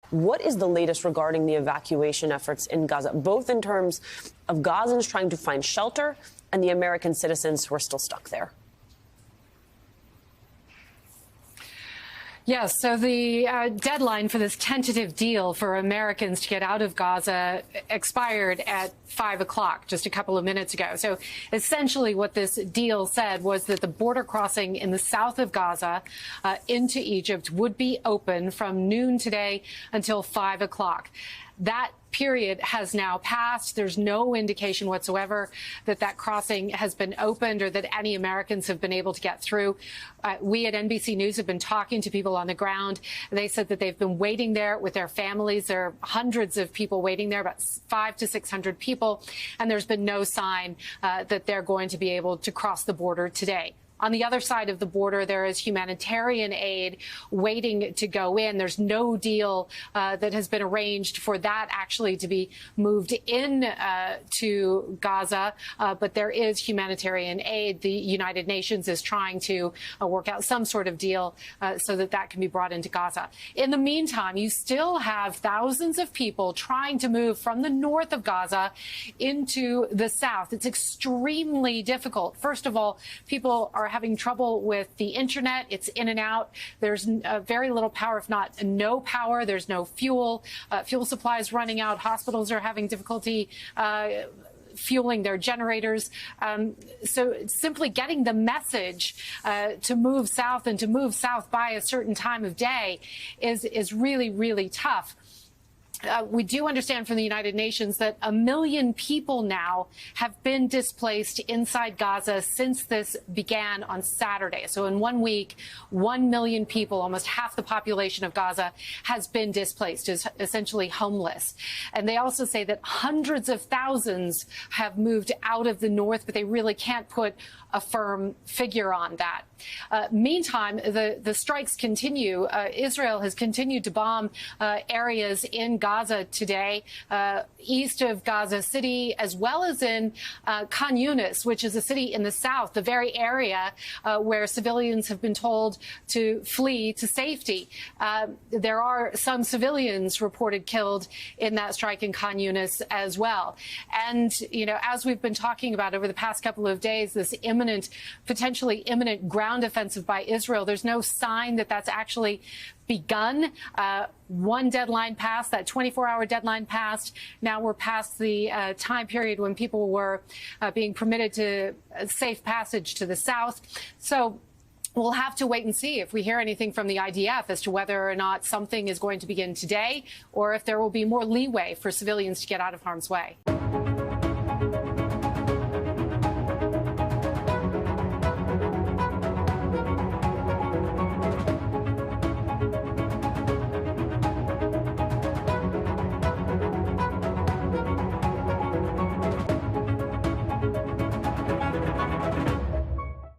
What is the latest regarding the evacuation efforts in Gaza, both in terms of Gazans trying to find shelter and the American citizens who are still stuck there? Yes, so the deadline for this tentative deal for Americans to get out of Gaza expired at 5 o'clock just a couple of minutes ago. So essentially what this deal said was that the border crossing in the south of Gaza into Egypt would be open from noon today until 5 o'clock. That period has now passed. There's no indication whatsoever that that crossing has been opened or that any Americans have been able to get through. We at NBC News have been talking to people on the ground. They said that they've been waiting there with their families. There are hundreds of people waiting there, about 500 to 600 people, and there's been no sign that they're going to be able to cross the border today. On the other side of the border, there is humanitarian aid waiting to go in. There's no deal that has been arranged for that actually to be moved in to Gaza, but there is humanitarian aid. The United Nations is trying to work out some sort of deal so that that can be brought into Gaza. In the meantime, you still have thousands of people trying to move from the north of Gaza into the south. It's extremely difficult. First of all, people are having trouble with the internet. It's in and out. There's very little power, if not no power. There's no fuel. Fuel supplies running out. Hospitals are having difficulty fueling their generators. So simply getting the message to move south and to move south by a certain time of day is really, really tough. We do understand from the United Nations that 1 million people now have been displaced inside Gaza since this began on Saturday. So in 1 week, 1 million people, almost half the population of Gaza, has been displaced, is essentially homeless. And they also say that hundreds of thousands have moved out of the north, but they really can't put a firm figure on that. Meantime, the strikes continue. Israel has continued to bomb areas in Gaza today, east of Gaza City, as well as in Khan Yunis, which is a city in the south, the very area where civilians have been told to flee to safety. There are some civilians reported killed in that strike in Khan Yunis as well. And, you know, as we've been talking about over the past couple of days, this potentially imminent ground offensive by Israel, there's no sign that that's actually begun. One deadline passed, that 24-hour deadline passed. Now we're past the time period when people were being permitted to safe passage to the south. So we'll have to wait and see if we hear anything from the IDF as to whether or not something is going to begin today or if there will be more leeway for civilians to get out of harm's way.